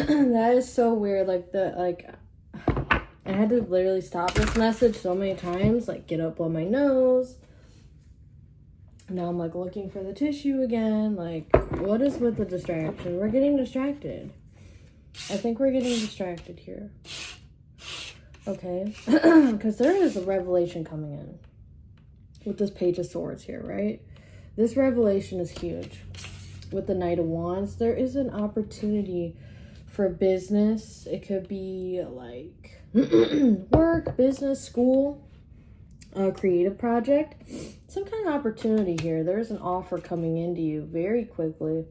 That is so weird. Like, I had to literally stop this message so many times. Like, get up on my nose. Now I'm, like, looking for the tissue again. Like, what is with the distraction? We're getting distracted. I think we're getting distracted here. Okay. Because there is a revelation coming in with this Page of Swords here, right? This revelation is huge. With the Knight of Wands, there is an opportunity for business. It could be like work, business, school, a creative project, some kind of opportunity here. There's an offer coming into you very quickly.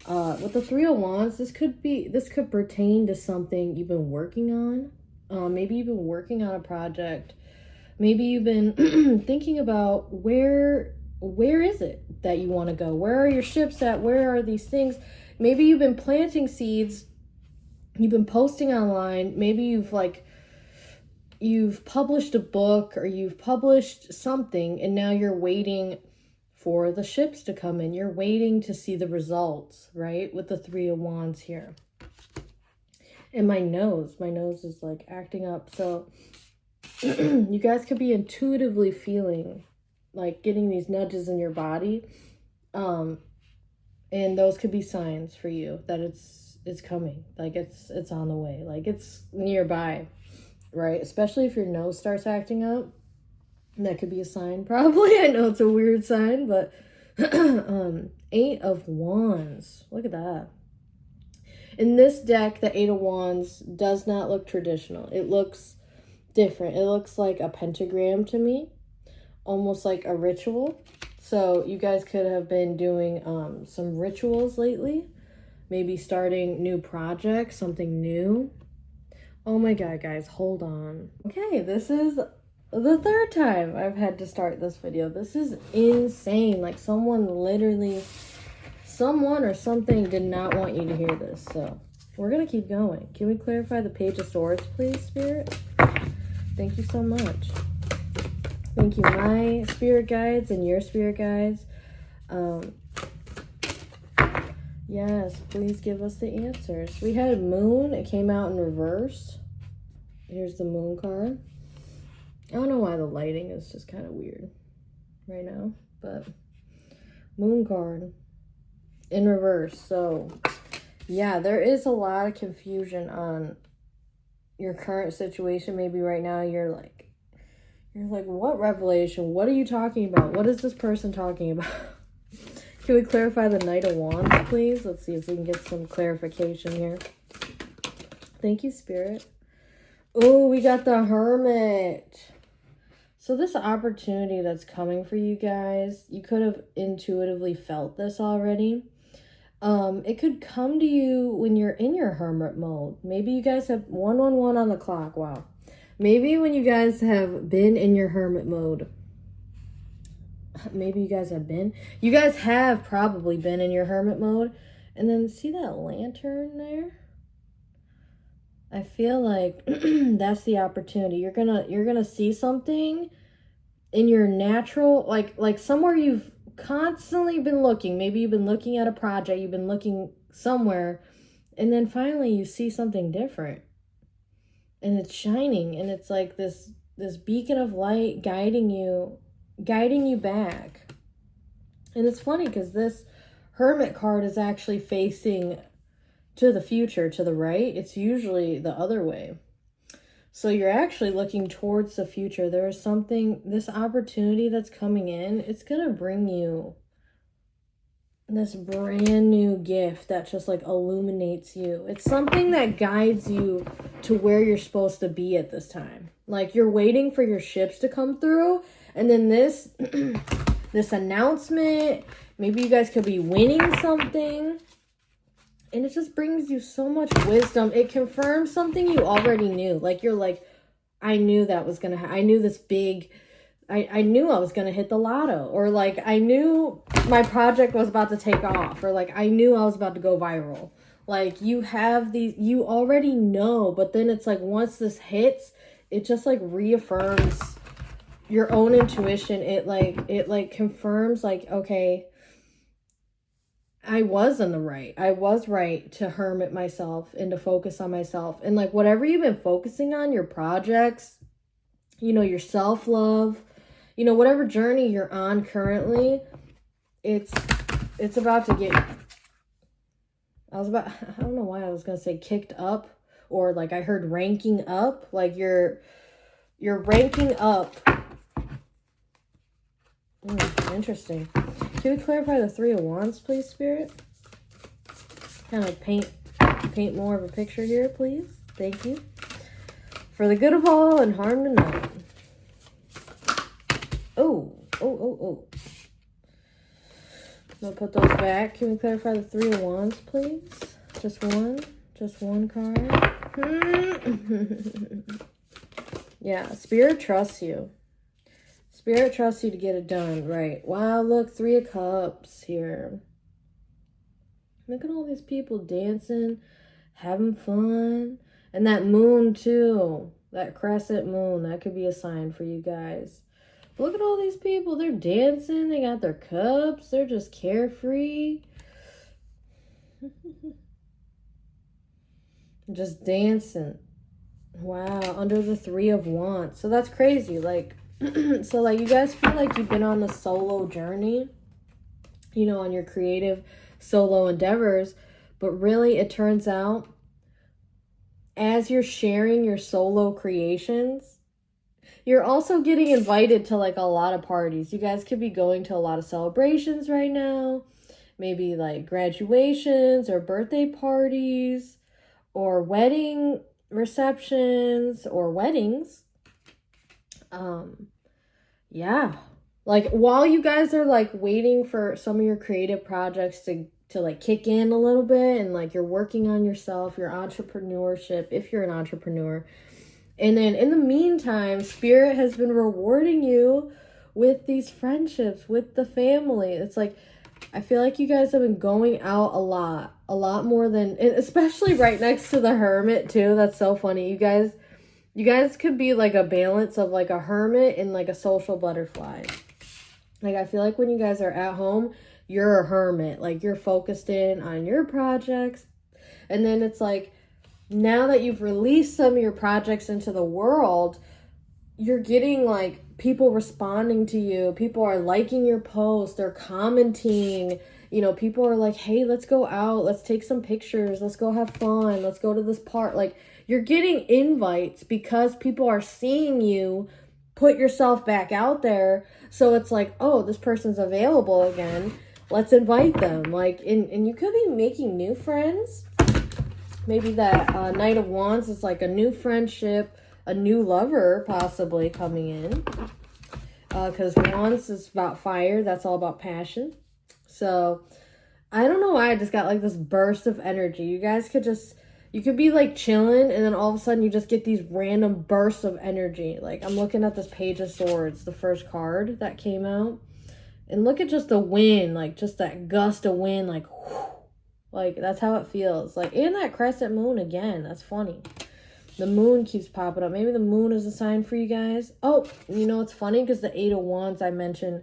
With the Three of Wands, this could pertain to something you've been working on. Maybe you've been working on a project. Maybe you've been thinking about where is it that you want to go? Where are your ships at? Where are these things? Maybe you've been planting seeds. You've been posting online. Maybe you've published a book or you've published something, and now you're waiting for the ships to come in. You're waiting to see the results, right? With the Three of Wands here. And my nose is like acting up. So you guys could be intuitively feeling like getting these nudges in your body. And those could be signs for you that it's coming. Like it's on the way. Like it's nearby, right? Especially if your nose starts acting up. That could be a sign, probably. I know it's a weird sign, but Eight of Wands. Look at that. In this deck, the Eight of Wands does not look traditional. It looks different. It looks like a pentagram to me, almost like a ritual. So you guys could have been doing some rituals lately, maybe starting new projects, something new. Oh my God, guys, hold on. Okay, this is the third time I've had to start this video. This is insane. Like someone or something did not want you to hear this. So we're going to keep going. Can we clarify the Page of Swords, please, Spirit? Thank you so much. Thank you, my spirit guides and your spirit guides. Yes, please give us the answers. We had Moon. It came out in reverse. Here's the Moon card. I don't know why the lighting is just kind of weird right now, but Moon card in reverse. So yeah, there is a lot of confusion on your current situation. Maybe right now you're like, what revelation? What are you talking about? What is this person talking about? Can we clarify the Knight of Wands, please? Let's see if we can get some clarification here. Thank you, Spirit. Oh, we got the Hermit. So this opportunity that's coming for you guys, you could have intuitively felt this already. It could come to you when you're in your hermit mode. Maybe you guys have 111 on the clock. Wow. Maybe when you guys have been in your hermit mode. Maybe you guys have probably been in your hermit mode. And then see that lantern there? I feel like that's the opportunity. You're gonna see something in your natural, like somewhere you've constantly been looking. Maybe you've been looking at a project, you've been looking somewhere, and then finally you see something different. And it's shining, and it's like this beacon of light guiding you back. And it's funny because this Hermit card is actually facing to the future, to the right. It's usually the other way. So you're actually looking towards the future. There is something, this opportunity that's coming in, it's going to bring you this brand new gift that just like illuminates you. It's something that guides you to where you're supposed to be at this time. Like you're waiting for your ships to come through, and then this this announcement, maybe you guys could be winning something. And it just brings you so much wisdom. It confirms something you already knew. Like, you're like, I knew that was going to happen. I knew this big, I knew I was going to hit the lotto. Or like, I knew my project was about to take off. Or like, I knew I was about to go viral. Like, you have these, you already know. But then it's like, once this hits, it just like reaffirms your own intuition. It like confirms like, okay, I was in the right. I was right to hermit myself and to focus on myself. And like whatever you've been focusing on, your projects, you know, your self-love, you know, whatever journey you're on currently, it's about to get, I don't know why I was going to say kicked up, or like I heard ranking up, like you're ranking up. Interesting. Can we clarify the Three of Wands, please, Spirit? Kind of paint more of a picture here, please. Thank you. For the good of all and harm to none. Oh. I'm gonna put those back. Can we clarify the Three of Wands, please? Just one card. Yeah, Spirit trusts you. Spirit trusts you to get it done, right? Wow, look, Three of Cups here. Look at all these people dancing, having fun. And that moon, too. That crescent moon, that could be a sign for you guys. But look at all these people. They're dancing. They got their cups. They're just carefree. Just dancing. Wow, under the Three of Wands. So that's crazy. Like, so like you guys feel like you've been on the solo journey, you know, on your creative solo endeavors, but really it turns out as you're sharing your solo creations, you're also getting invited to like a lot of parties. You guys could be going to a lot of celebrations right now, maybe like graduations or birthday parties or wedding receptions or weddings. Yeah, like while you guys are like waiting for some of your creative projects to like kick in a little bit, and like you're working on yourself, your entrepreneurship, if you're an entrepreneur. And then in the meantime, Spirit has been rewarding you with these friendships, with the family. It's like, I feel like you guys have been going out a lot more than, especially right next to the Hermit too. That's so funny. You guys could be like a balance of like a hermit and like a social butterfly. Like I feel like when you guys are at home, you're a hermit. Like you're focused in on your projects. And then it's like, now that you've released some of your projects into the world, you're getting like people responding to you. People are liking your posts. They're commenting. You know, people are like, hey, let's go out. Let's take some pictures. Let's go have fun. Let's go to this park. Like, you're getting invites because people are seeing you put yourself back out there. So it's like, oh, this person's available again. Let's invite them. Like, and you could be making new friends. Maybe that Knight of Wands is like a new friendship, a new lover possibly coming in. Because Wands is about fire. That's all about passion. So, I don't know why I just got like this burst of energy. You guys could just, you could be like chilling and then all of a sudden you just get these random bursts of energy. Like I'm looking at this Page of Swords, the first card that came out. And look at just the wind, like just that gust of wind, like, whew, like that's how it feels. Like, and that crescent moon again, that's funny. The moon keeps popping up. Maybe the moon is a sign for you guys. Oh, you know, it's funny because the Eight of Wands I mentioned,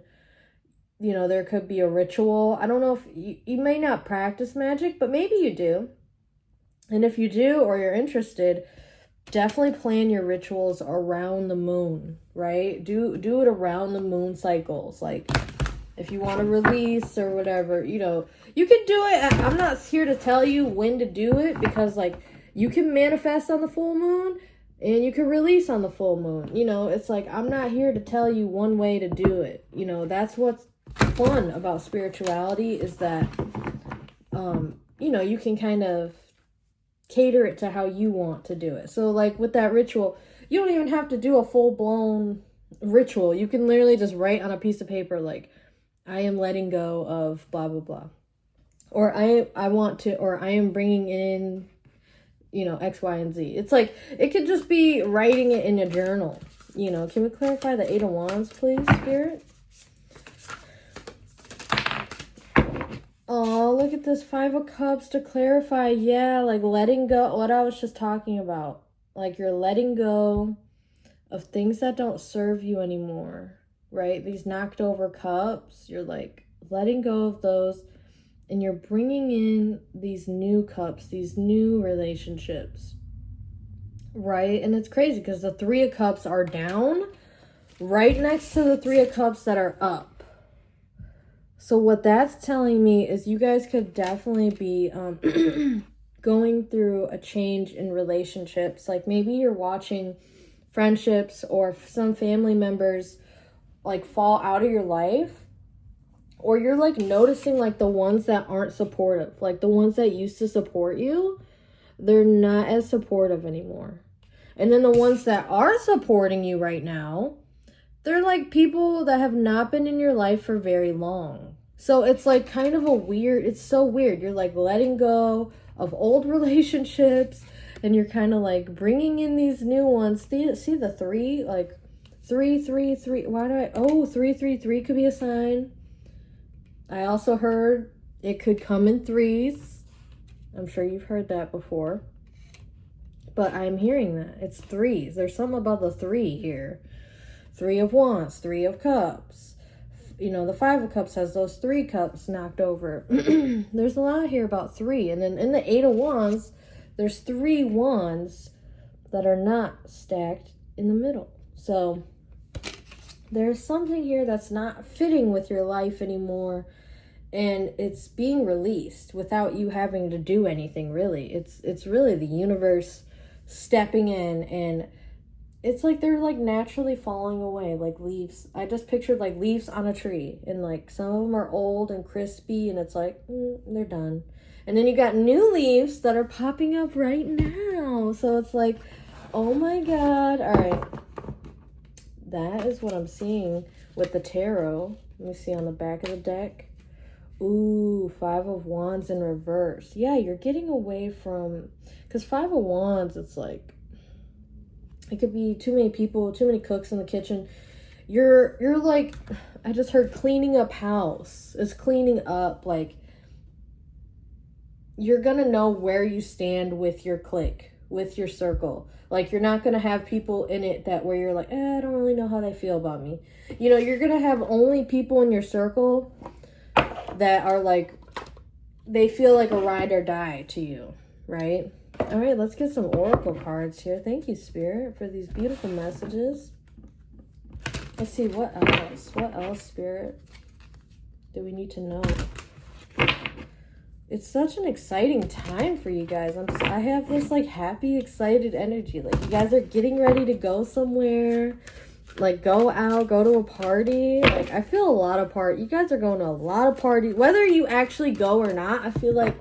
you know, there could be a ritual. I don't know if you may not practice magic, but maybe you do. And if you do, or you're interested, definitely plan your rituals around the moon, right? Do it around the moon cycles. Like if you want to release or whatever, you know, you can do it. I'm not here to tell you when to do it because like you can manifest on the full moon and you can release on the full moon. You know, it's like, I'm not here to tell you one way to do it. You know, that's what's fun about spirituality is that, you know, you can kind of cater it to how you want to do it. So like with that ritual, you don't even have to do a full-blown ritual. You can literally just write on a piece of paper like, I am letting go of blah blah blah, or I want to, or I am bringing in, you know, X, Y, and Z. It's like it could just be writing it in a journal. You know, can we clarify the Eight of Wands, please, Spirit? Oh, look at this Five of Cups to clarify. Yeah, like letting go, what I was just talking about. Like you're letting go of things that don't serve you anymore, right? These knocked over cups, you're like letting go of those and you're bringing in these new cups, these new relationships, right? And it's crazy because the Three of Cups are down right next to the Three of Cups that are up. So what that's telling me is you guys could definitely be going through a change in relationships. Like maybe you're watching friendships or some family members like fall out of your life, or you're like noticing like the ones that aren't supportive, like the ones that used to support you, they're not as supportive anymore. And then the ones that are supporting you right now, they're like people that have not been in your life for very long. So it's like kind of a weird, it's so weird. You're like letting go of old relationships and you're kind of like bringing in these new ones. See the three, like 333. Why do I, 333 could be a sign. I also heard it could come in threes. I'm sure you've heard that before. But I'm hearing that. It's threes. There's something about the three here. Three of Wands, Three of Cups. You know, the Five of Cups has those three cups knocked over. There's a lot here about three. And then in the Eight of Wands, there's three wands that are not stacked in the middle. So there's something here that's not fitting with your life anymore. And it's being released without you having to do anything, really. It's really the universe stepping in, and it's like they're like naturally falling away like leaves. I just pictured like leaves on a tree, and like some of them are old and crispy, and it's like they're done. And then you got new leaves that are popping up right now. So it's like, oh my God. All right. That is what I'm seeing with the tarot. Let me see on the back of the deck. Ooh, Five of Wands in reverse. Yeah, you're getting away from, because Five of Wands, it's like, it could be too many people, too many cooks in the kitchen. You're like, I just heard cleaning up house. It's cleaning up, like, you're gonna know where you stand with your clique, with your circle. Like, you're not gonna have people in it that where you're like, I don't really know how they feel about me. You know, you're gonna have only people in your circle that are like, they feel like a ride or die to you, right? All right, let's get some oracle cards here. Thank you, Spirit, for these beautiful messages. Let's see, what else? What else, Spirit, do we need to know? It's such an exciting time for you guys. I have this like happy, excited energy. Like you guys are getting ready to go somewhere. Like go out, go to a party. Like I feel a lot of you guys are going to a lot of parties. Whether you actually go or not, I feel like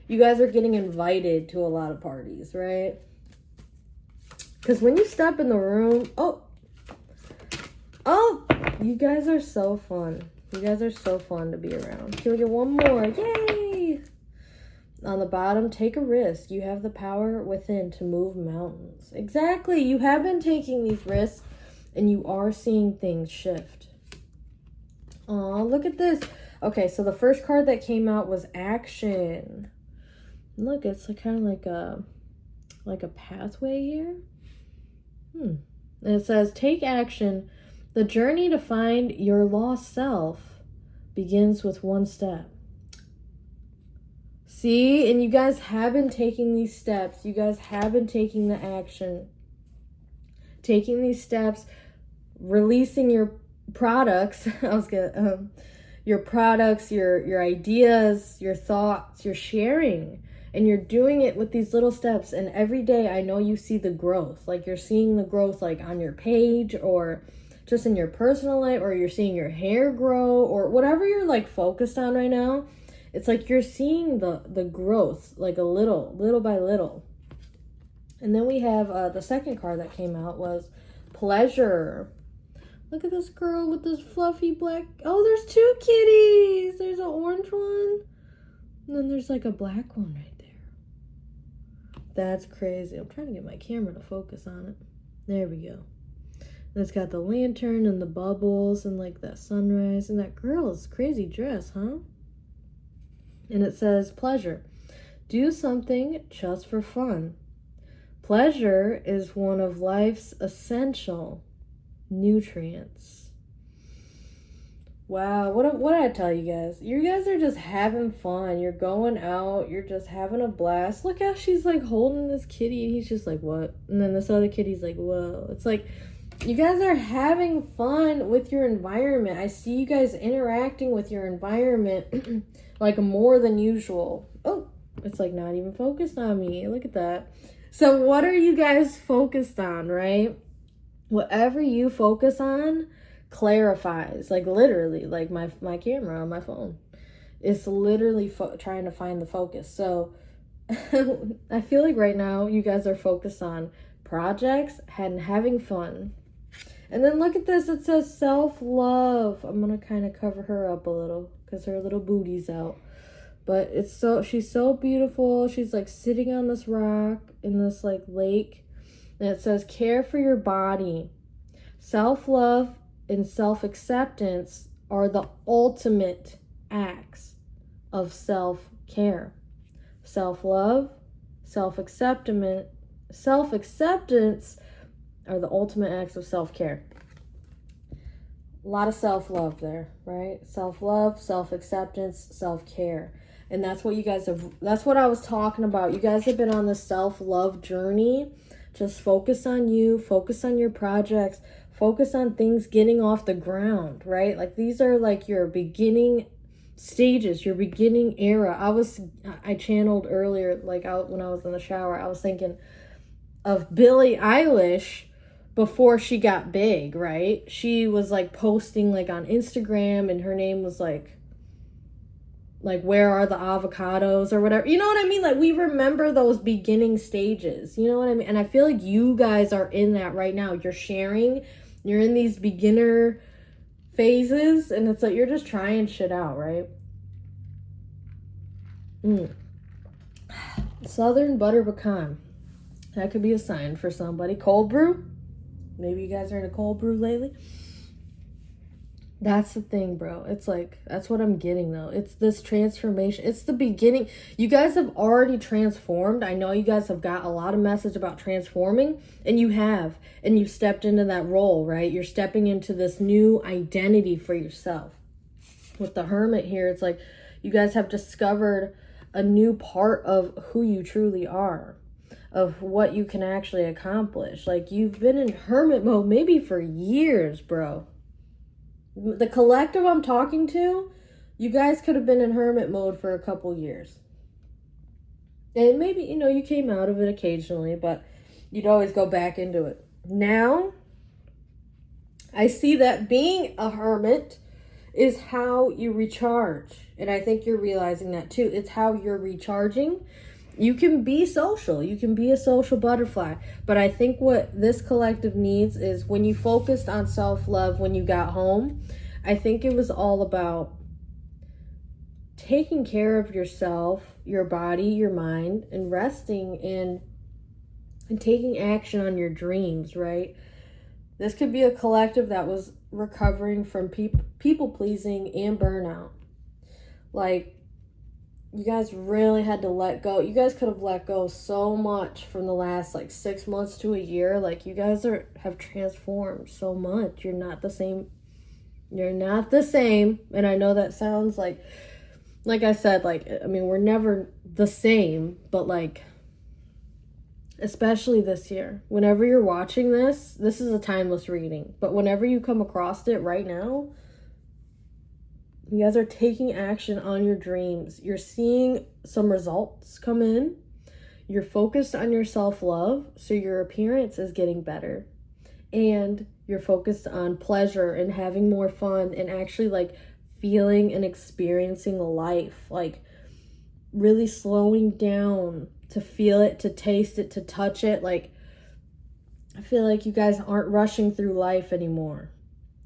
you guys are getting invited to a lot of parties, right? Because when you step in the room, oh, you guys are so fun. You guys are so fun to be around. Can we get one more? Yay! On the bottom, take a risk. You have the power within to move mountains. Exactly. You have been taking these risks, and you are seeing things shift. Oh, look at this. Okay, so the first card that came out was action. Look, it's kind of like a pathway here. And it says, take action. The journey to find your lost self begins with one step. See, and you guys have been taking these steps. You guys have been taking the action. Taking these steps, releasing your products. Your products, your ideas, your thoughts, you're sharing. And you're doing it with these little steps. And every day I know you see the growth. Like you're seeing the growth like on your page or just in your personal life, or you're seeing your hair grow, or whatever you're like focused on right now. It's like you're seeing the growth like a little by little. And then we have the second card that came out was pleasure. Look at this girl with this fluffy black. Oh, there's two kitties. There's an orange one. And then there's like a black one right there. That's crazy. I'm trying to get my camera to focus on it. There we go. And it's got the lantern and the bubbles and like that sunrise. And that girl's crazy dress, huh? And it says pleasure. Do something just for fun. Pleasure is one of life's essential nutrients. Wow, what did I tell you guys? You guys are just having fun. You're going out, you're just having a blast. Look how she's like holding this kitty and he's just like, what? And then this other kitty's like, whoa. It's like you guys are having fun with your environment. I see you guys interacting with your environment like more than usual. Oh, it's like not even focused on me. Look at that. So what are you guys focused on, right? Whatever you focus on clarifies, like literally, like my camera on my phone is literally trying to find the focus. So I feel like right now you guys are focused on projects and having fun. And then look at this, it says self-love. I'm gonna kind of cover her up a little because her little booty's out, but she's so beautiful. She's like sitting on this rock in this like lake, and it says care for your body. Self-love and self-acceptance are the ultimate acts of self-care. Self-love, self-acceptance are the ultimate acts of self-care. A lot of self-love there, right? Self-love, self-acceptance, self-care. And that's what you guys have, that's what I was talking about. You guys have been on this self-love journey. Just focus on you, focus on your projects, focus on things getting off the ground, right? Like these are like your beginning stages, your beginning era. I channeled earlier, like out when I was in the shower, I was thinking of Billie Eilish before she got big, right? She was like posting like on Instagram and her name was like where are the avocados or whatever. You know what I mean? Like we remember those beginning stages. You know what I mean? And I feel like you guys are in that right now. You're sharing, you're in these beginner phases and it's like you're just trying shit out, right? Southern butter pecan. That could be a sign for somebody. Cold brew. Maybe you guys are in a cold brew lately. That's the thing, bro. It's like, that's what I'm getting though. It's this transformation. It's the beginning. You guys have already transformed. I know you guys have got a lot of message about transforming, and you have. And you've stepped into that role, right? You're stepping into this new identity for yourself. With the Hermit here, it's like you guys have discovered a new part of who you truly are, of what you can actually accomplish. Like you've been in hermit mode maybe for years, bro. The collective I'm talking to, you guys could have been in hermit mode for a couple years. And maybe, you know, you came out of it occasionally, but you'd always go back into it. Now, I see that being a hermit is how you recharge. And I think you're realizing that too. It's how you're recharging. You can be social. You can be a social butterfly. But I think what this collective needs is when you focused on self-love when you got home, I think it was all about taking care of yourself, your body, your mind, and resting and taking action on your dreams, right? This could be a collective that was recovering from people pleasing and burnout. Like, you guys really had to let go. You guys could have let go so much from the last like 6 months to a year. Like you guys have transformed so much. You're not the same. You're not the same. And I know that sounds like I said, like, I mean, we're never the same, but like, especially this year, whenever you're watching this is a timeless reading. But whenever you come across it right now, you guys are taking action on your dreams. You're seeing some results come in. You're focused on your self-love, so your appearance is getting better. And you're focused on pleasure and having more fun and actually like feeling and experiencing life. Like really slowing down to feel it, to taste it, to touch it. Like I feel like you guys aren't rushing through life anymore.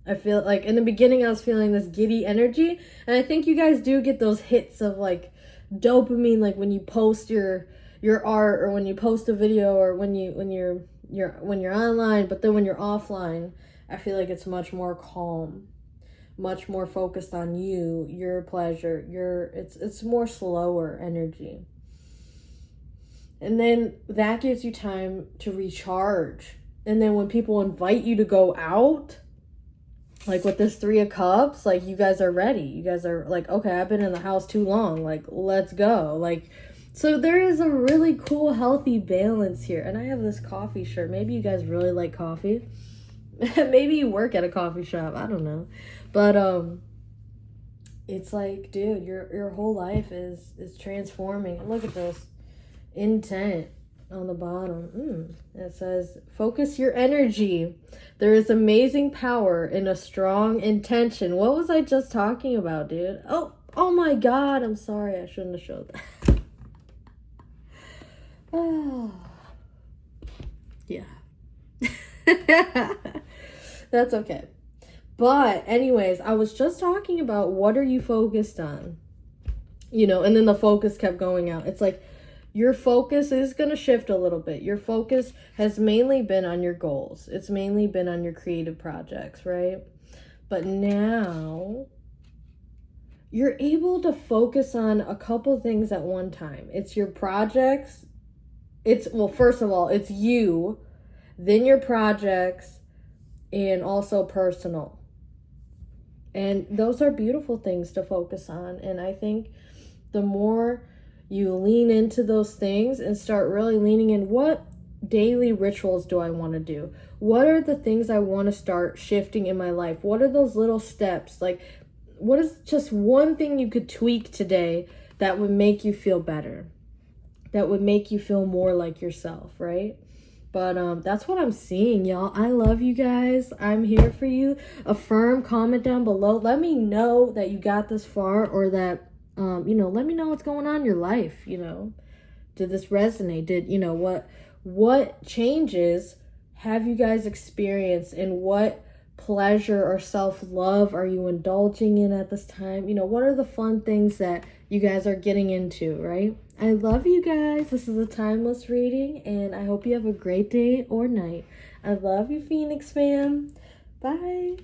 I feel like in the beginning I was feeling this giddy energy, and I think you guys do get those hits of like dopamine, like when you post your art or when you post a video or when you're online, but then when you're offline, I feel like it's much more calm, much more focused on you, your pleasure, it's more slower energy. And then that gives you time to recharge. And then when people invite you to go out, Like with this 3 of Cups, like you guys are ready. You guys are like, okay, I've been in the house too long. Like, let's go. Like, so there is a really cool, healthy balance here. And I have this coffee shirt. Maybe you guys really like coffee. Maybe you work at a coffee shop. I don't know. But it's like, dude, your whole life is transforming. And look at this intent on the bottom. It says, focus your energy. There is amazing power in a strong intention. What was I just talking about, dude? Oh my God. I'm sorry. I shouldn't have showed that. Oh, yeah. That's okay. But anyways, I was just talking about what are you focused on? You know, and then the focus kept going out. It's like your focus is going to shift a little bit. Your focus has mainly been on your goals. It's mainly been on your creative projects, right? But now you're able to focus on a couple things at one time. It's your projects. Well, first of all, it's you, then your projects, and also personal. And those are beautiful things to focus on. And I think the more you lean into those things and start really leaning in, what daily rituals do I want to do? What are the things I want to start shifting in my life? What are those little steps? Like, what is just one thing you could tweak today that would make you feel better? That would make you feel more like yourself, right? But that's what I'm seeing, y'all. I love you guys. I'm here for you. Affirm, comment down below. Let me know that you got this far, or that, let me know what's going on in your life, Did this resonate? Did, what changes have you guys experienced, and what pleasure or self-love are you indulging in at this time? What are the fun things that you guys are getting into, right? I love you guys. This is a timeless reading, and I hope you have a great day or night. I love you, Phoenix fam. Bye.